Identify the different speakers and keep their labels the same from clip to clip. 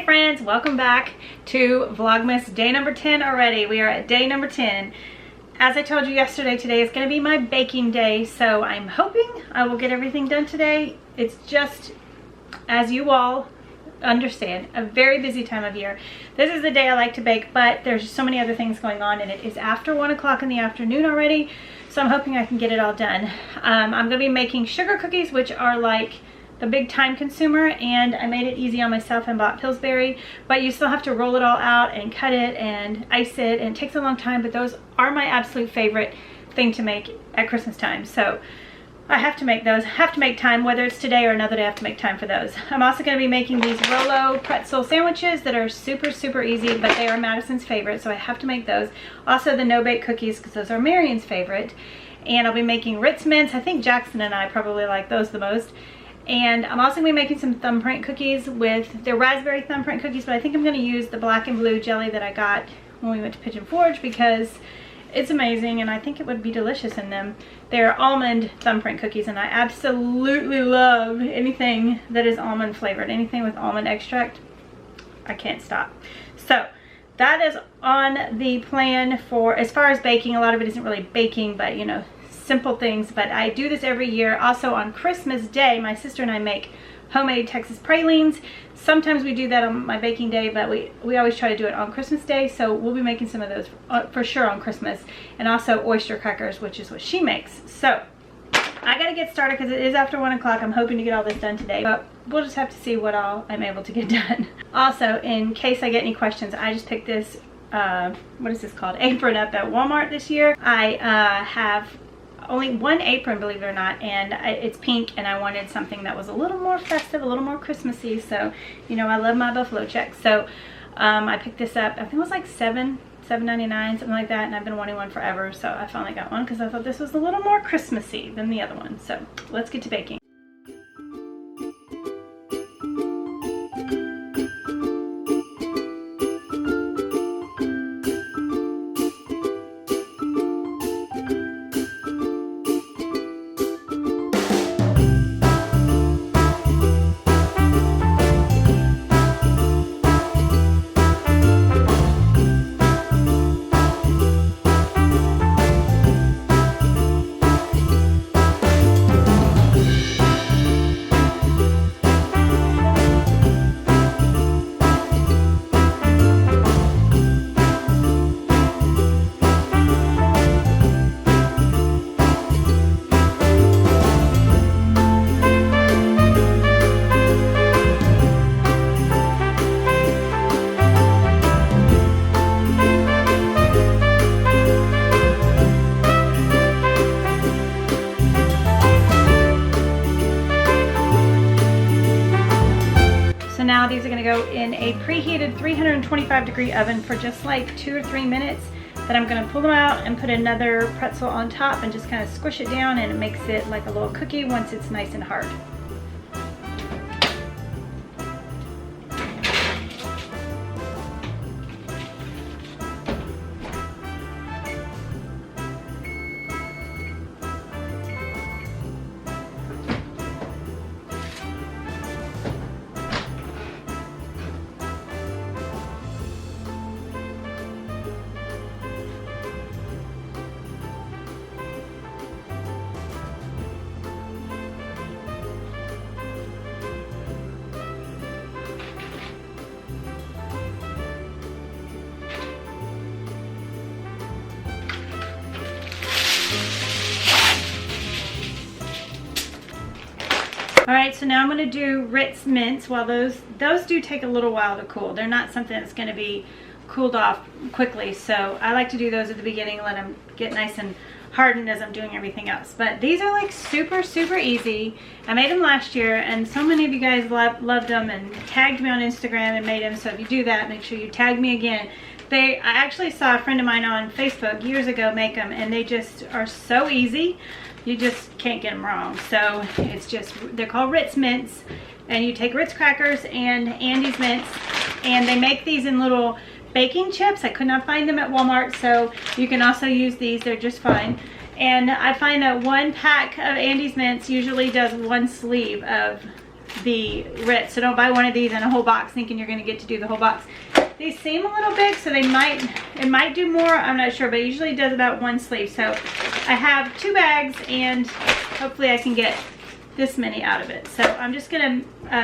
Speaker 1: friends, welcome back to Vlogmas day number 10 already. We are at day number 10. As I told you yesterday, today is going to be my baking day, so I'm hoping I will get everything done today. It's just, as you all understand, a very busy time of year. This is the day I like to bake, but there's so many other things going on, and it is after 1 o'clock in the afternoon already, so I'm hoping I can get it all done. I'm going to be making sugar cookies, which are like the big time consumer, and I made it easy on myself and bought Pillsbury, but you still have to roll it all out and cut it and ice it, and it takes a long time, but those are my absolute favorite thing to make at Christmas time. So I have to make those, have to make time, whether it's today or another day, I have to make time for those. I'm also going to be making these Rolo pretzel sandwiches that are super easy, but they are Madison's favorite, so I have to make those. Also the no-bake cookies, because those are Marion's favorite. And I'll be making Ritz mints. I think Jackson and I probably like those the most. And I'm also going to be making some thumbprint cookies with, they're raspberry thumbprint cookies, but I think I'm going to use the black and blue jelly that I got when we went to Pigeon Forge because it's amazing and I think it would be delicious in them. They're almond thumbprint cookies, and I absolutely love anything that is almond flavored. Anything with almond extract, I can't stop. So that is on the plan for, as far as baking. A lot of it isn't really baking, but you know, simple things, but I do this every year. Also on Christmas Day, my sister and I make homemade Texas pralines. Sometimes we do that on my baking day, but we always try to do it on Christmas Day, so we'll be making some of those for sure on Christmas. And also oyster crackers, which is what she makes. So I gotta get started because it is after 1 o'clock. I'm hoping to get all this done today, but we'll just have to see what all I'm able to get done. Also, in case I get any questions, I just picked this what is this called, apron up at Walmart this year. I have only one apron, believe it or not, and it's pink, and I wanted something that was a little more festive, a little more Christmassy. So you know, I love my buffalo check, so I picked this up. I think it was like $7.99, something like that, and I've been wanting one forever, so I finally got one because I thought this was a little more Christmassy than the other one. So let's get to baking. Now these are going to go in a preheated 325-degree oven for just like 2 or 3 minutes. Then I'm going to pull them out and put another pretzel on top and just kind of squish it down, and it makes it like a little cookie once it's nice and hard. Alright, so now I'm going to do Ritz mints. Well, those do take a little while to cool. They're not something that's going to be cooled off quickly, so I like to do those at the beginning, let them get nice and hardened as I'm doing everything else. But these are like super easy. I made them last year, and so many of you guys loved them and tagged me on Instagram and made them, so if you do that, make sure you tag me again. I actually saw a friend of mine on Facebook years ago make them, and they just are so easy. You just can't get them wrong. So it's just, they're called Ritz mints, and you take Ritz crackers and Andy's mints, and they make these in little baking chips. I could not find them at Walmart, so you can also use these. They're just fine. And I find that one pack of Andy's mints usually does one sleeve of the Ritz. So don't buy one of these in a whole box thinking you're going to get to do the whole box. These seem a little big, so it might do more, I'm not sure, but it usually does about one sleeve. So I have 2 bags, and hopefully I can get this many out of it. So I'm just gonna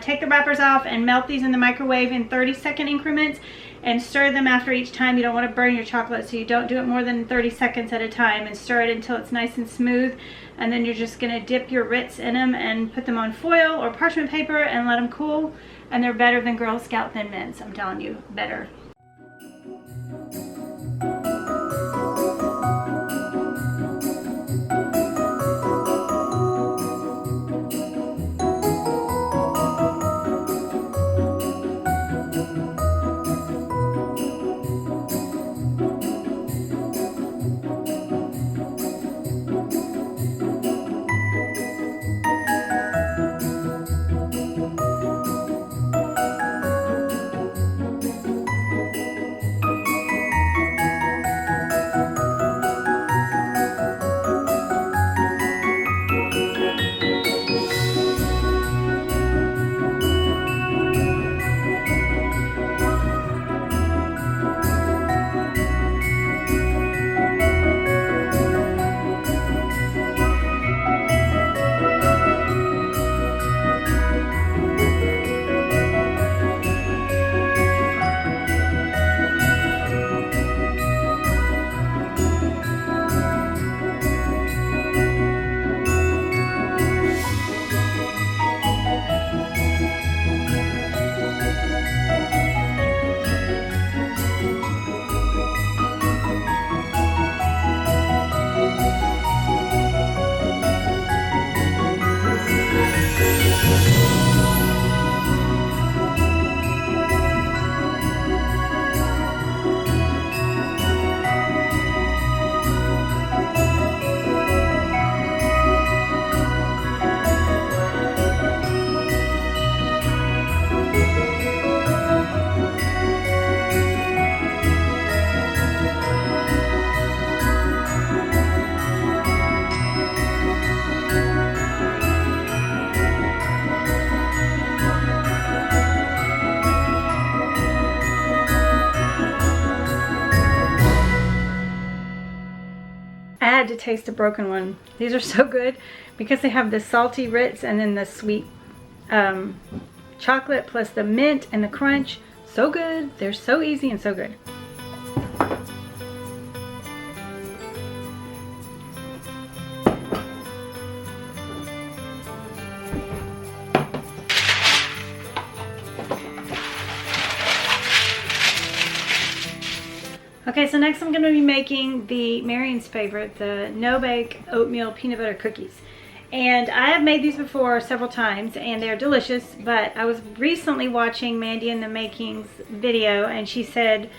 Speaker 1: take the wrappers off and melt these in the microwave in 30-second increments and stir them after each time. You don't want to burn your chocolate, so you don't do it more than 30 seconds at a time, and stir it until it's nice and smooth. And then you're just gonna dip your Ritz in them and put them on foil or parchment paper and let them cool. And they're better than Girl Scout Thin Mints. I'm telling you, better. I had to taste a broken one. These are so good because they have the salty Ritz and then the sweet chocolate plus the mint and the crunch. So good. They're so easy and so good. Okay, so next I'm going to be making the Marion's favorite, the no-bake oatmeal peanut butter cookies. And I have made these before several times, and they're delicious, but I was recently watching Mandy in the Makings video, and she said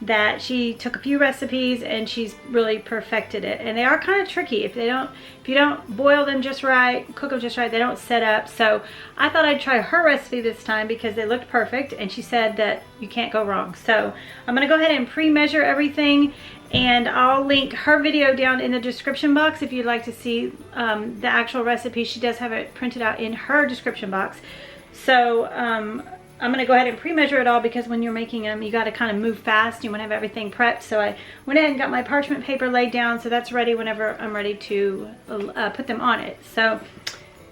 Speaker 1: that she took a few recipes and she's really perfected it. And they are kind of tricky. If you don't boil them just right, cook them just right, they don't set up. So I thought I'd try her recipe this time because they looked perfect, and she said that you can't go wrong. So I'm gonna go ahead and pre-measure everything, and I'll link her video down in the description box if you'd like to see the actual recipe. She does have it printed out in her description box. So I'm gonna go ahead and pre-measure it all because when you're making them, you gotta kind of move fast. You wanna have everything prepped. So I went ahead and got my parchment paper laid down, so that's ready whenever I'm ready to put them on it. So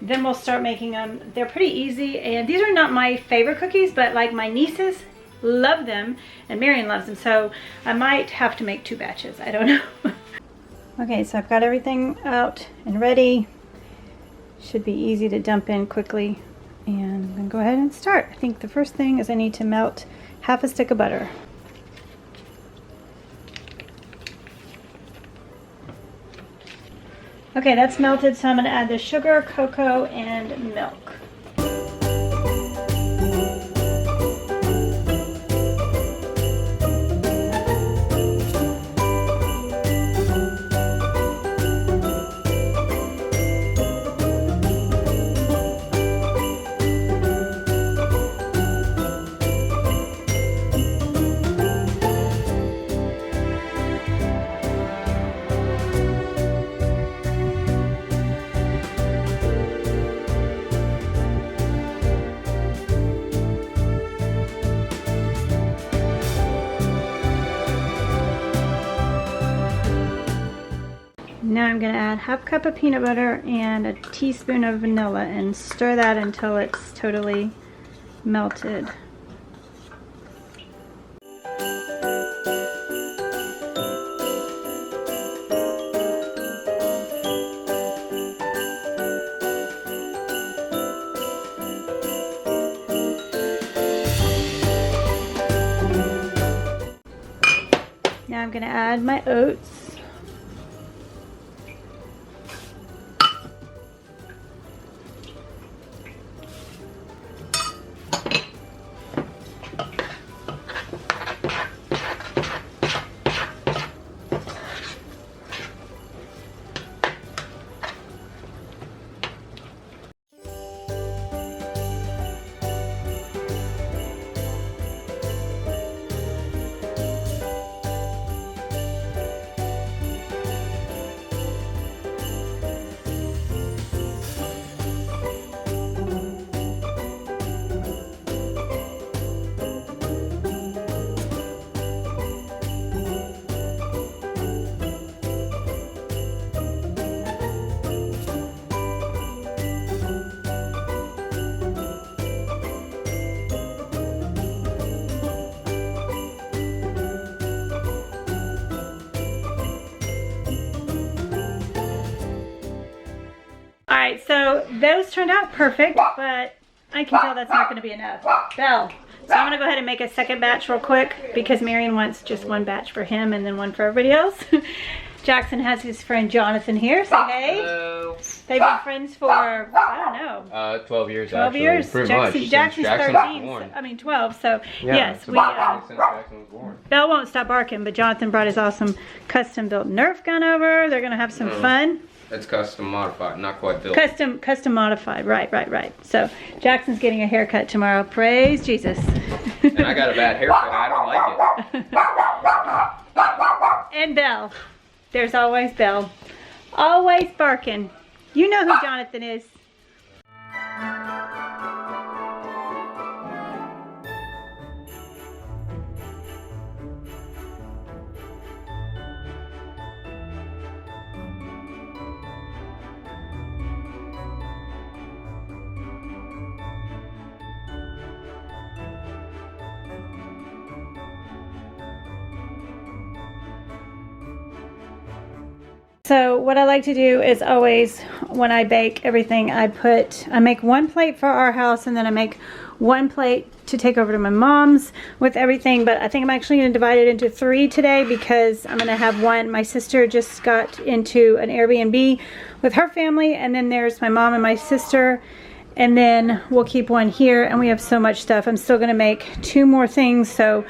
Speaker 1: then we'll start making them. They're pretty easy, and these are not my favorite cookies, but like my nieces love them, and Marion loves them, so I might have to make 2 batches. I don't know. Okay, so I've got everything out and ready. Should be easy to dump in quickly. And I'm gonna go ahead and start. I think the first thing is I need to melt half a stick of butter. Okay, that's melted, so I'm gonna add the sugar, cocoa, and milk. Now I'm going to add half cup of peanut butter and a teaspoon of vanilla and stir that until it's totally melted. Now I'm going to add my oats. Alright, so those turned out perfect, but I can tell that's not going to be enough. Belle. So I'm going to go ahead and make a second batch real quick because Marion wants just one batch for him and then one for everybody else. Jackson has his friend Jonathan here. Say hey.
Speaker 2: Hello.
Speaker 1: They've been friends for, I don't know.
Speaker 2: 12 years
Speaker 1: 12
Speaker 2: actually.
Speaker 1: years.
Speaker 2: Pretty much.
Speaker 1: Jackson's 13.
Speaker 2: Born.
Speaker 1: I mean 12. So
Speaker 2: Yeah,
Speaker 1: yes,
Speaker 2: since Jackson was born.
Speaker 1: Belle won't stop barking, but Jonathan brought his awesome custom built Nerf gun over. They're going to have some fun.
Speaker 2: It's custom modified, not quite built.
Speaker 1: Custom modified, right. So Jackson's getting a haircut tomorrow. Praise Jesus.
Speaker 2: And I got a bad haircut. I don't like it.
Speaker 1: And Belle. There's always Belle. Always barking. You know who Jonathan is. So what I like to do is always, when I bake everything, I make one plate for our house, and then I make one plate to take over to my mom's with everything. But I think I'm actually going to divide it into 3 today because I'm going to have one. My sister just got into an Airbnb with her family, and then there's my mom and my sister, and then we'll keep one here. And we have so much stuff. I'm still going to make 2 more things, so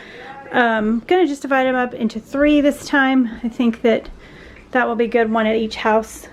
Speaker 1: I'm going to just divide them up into 3 this time. I think that will be good, one at each house.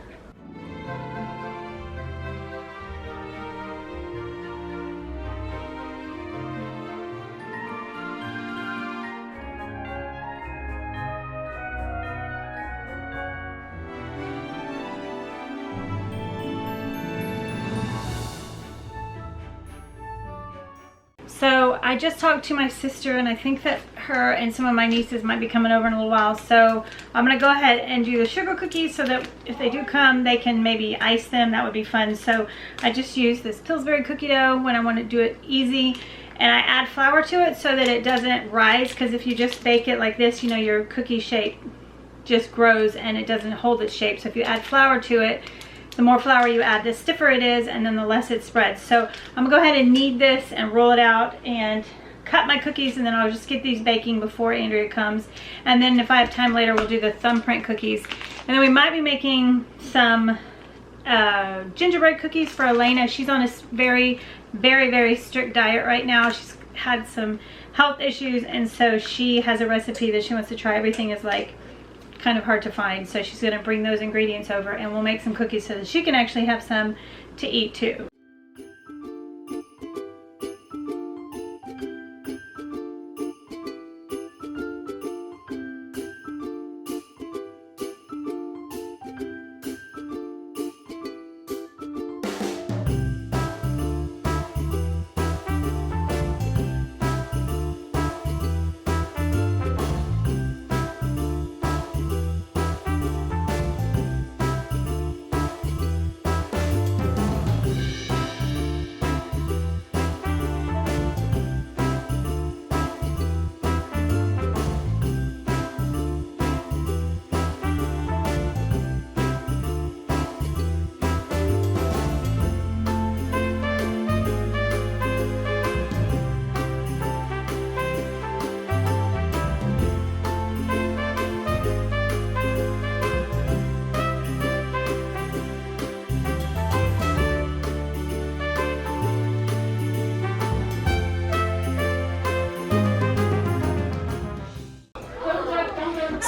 Speaker 1: So I just talked to my sister, and I think that her and some of my nieces might be coming over in a little while. So I'm going to go ahead and do the sugar cookies so that if they do come, they can maybe ice them. That would be fun. So I just use this Pillsbury cookie dough when I want to do it easy. And I add flour to it so that it doesn't rise, because if you just bake it like this, you know, your cookie shape just grows and it doesn't hold its shape. So if you add flour to it, the more flour you add, the stiffer it is, and then the less it spreads. So I'm gonna go ahead and knead this and roll it out and cut my cookies, and then I'll just get these baking before Andrea comes. And then if I have time later, we'll do the thumbprint cookies. And then we might be making some gingerbread cookies for Elena. She's on a very, very, very strict diet right now. She's had some health issues, and so she has a recipe that she wants to try. Everything is like kind of hard to find, so she's going to bring those ingredients over, and we'll make some cookies so that she can actually have some to eat too.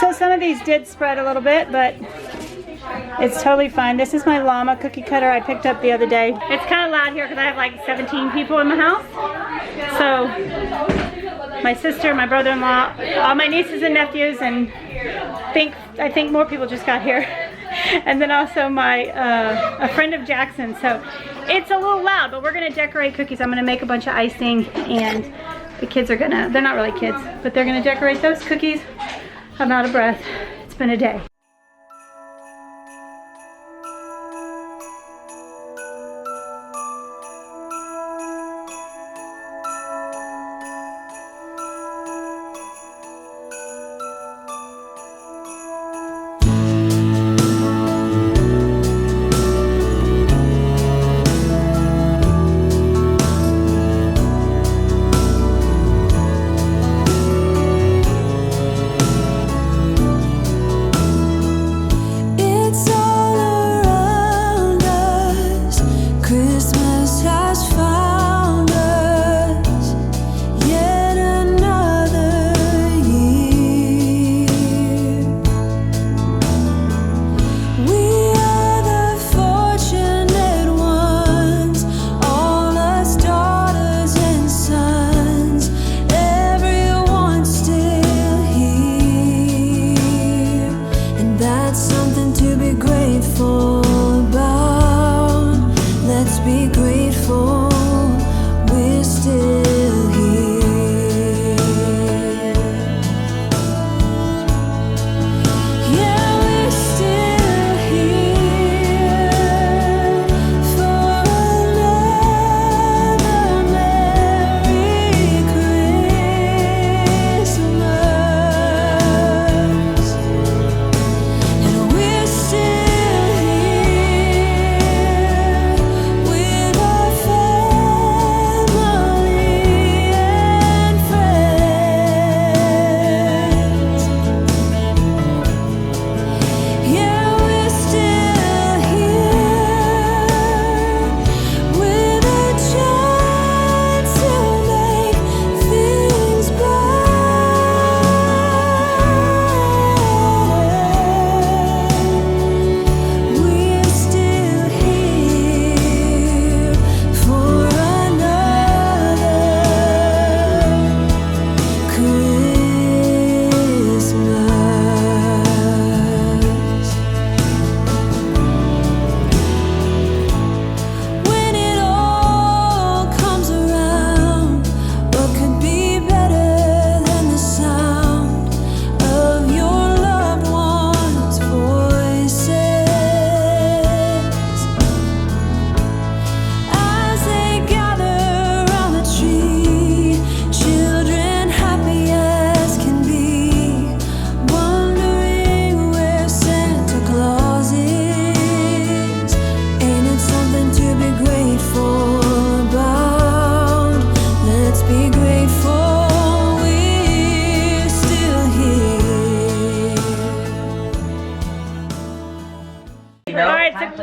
Speaker 1: So some of these did spread a little bit, but it's totally fine. This is my llama cookie cutter I picked up the other day. It's kind of loud here because I have like 17 people in my house. So my sister, my brother-in-law, all my nieces and nephews, and I think more people just got here. And then also a friend of Jackson. So it's a little loud, but we're gonna decorate cookies. I'm gonna make a bunch of icing, and the kids are gonna, they're not really kids, but they're gonna decorate those cookies. I'm out of breath. It's been a day.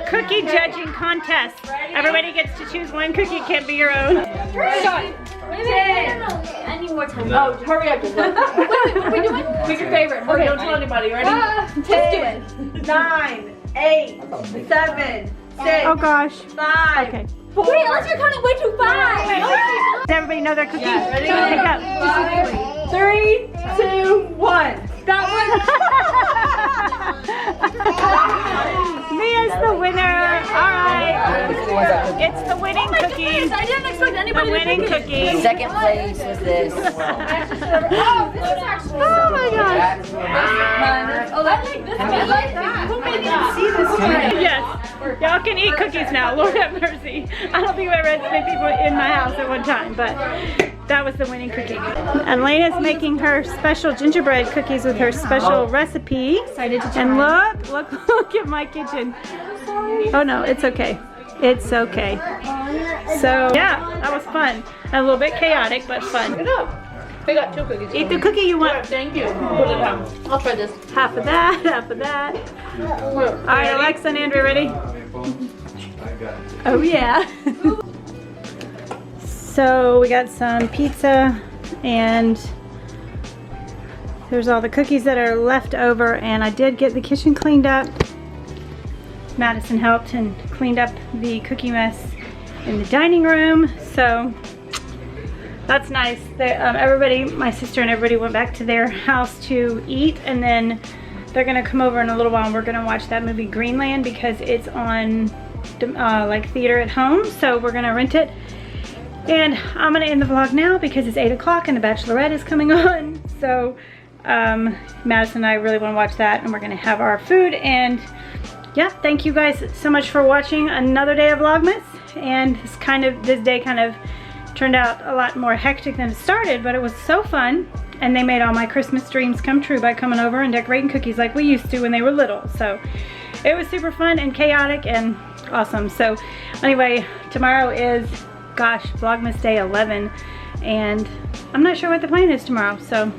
Speaker 1: Cookie judging contest. Everybody gets to choose one cookie. It can't be your own.
Speaker 3: I need more time. Oh, hurry up. Wait, what are we doing? Pick your favorite. Hurry, don't tell anybody. Ready? 10, 9, 8, 7, 6.
Speaker 1: Oh gosh.
Speaker 3: 5.
Speaker 1: Okay.
Speaker 3: 4. Wait, unless you're counting way too fast.
Speaker 1: Does everybody know their cookie?
Speaker 3: Yeah, ready?
Speaker 1: Pick up.
Speaker 3: 5, 3, 2, 1. That one.
Speaker 1: Mia's the winner. All right. It's the winning cookie.
Speaker 3: I didn't expect anybody
Speaker 1: the winning
Speaker 3: to
Speaker 1: cookie.
Speaker 4: Second place was this.
Speaker 3: Oh, this is actually
Speaker 1: Oh my gosh.
Speaker 3: Oh, I like this. I like that. Who made me see this?
Speaker 1: Yes. Y'all can eat cookies now. Lord have mercy. I don't think I've ever had so many people in my house at one time, but that was the winning cookie. And Lena's making her special gingerbread cookies with her special recipe.
Speaker 3: Excited to try.
Speaker 1: And look at my kitchen. Oh no, it's okay. It's okay. So yeah, that was fun. A little bit chaotic, but fun.
Speaker 3: We got 2 cookies.
Speaker 1: Eat the cookie you want.
Speaker 3: Thank you. Put it down. I'll try this.
Speaker 1: Half of that, half of that. All right, Alexa and Andrew, ready? Oh yeah. So we got some pizza and There's all the cookies that are left over, and I did get the kitchen cleaned up. Madison helped and cleaned up the cookie mess in the dining room, so that's nice. Everybody, my sister and everybody went back to their house to eat, and then they're gonna come over in a little while and we're gonna watch that movie Greenland because it's on like theater at home, so we're gonna rent it. And I'm gonna end the vlog now because it's 8 o'clock and The Bachelorette is coming on. So Madison and I really wanna watch that, and we're gonna have our food. And yeah, thank you guys so much for watching another day of Vlogmas. And this day kind of turned out a lot more hectic than it started, but it was so fun. And they made all my Christmas dreams come true by coming over and decorating cookies like we used to when they were little. So it was super fun and chaotic and awesome. So anyway, tomorrow is, gosh, Vlogmas day 11, and I'm not sure what the plan is tomorrow, so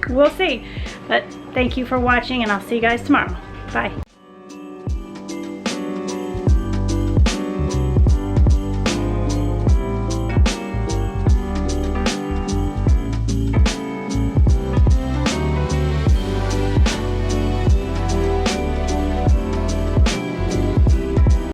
Speaker 1: we'll see. But thank you for watching, and I'll see you guys tomorrow. Bye.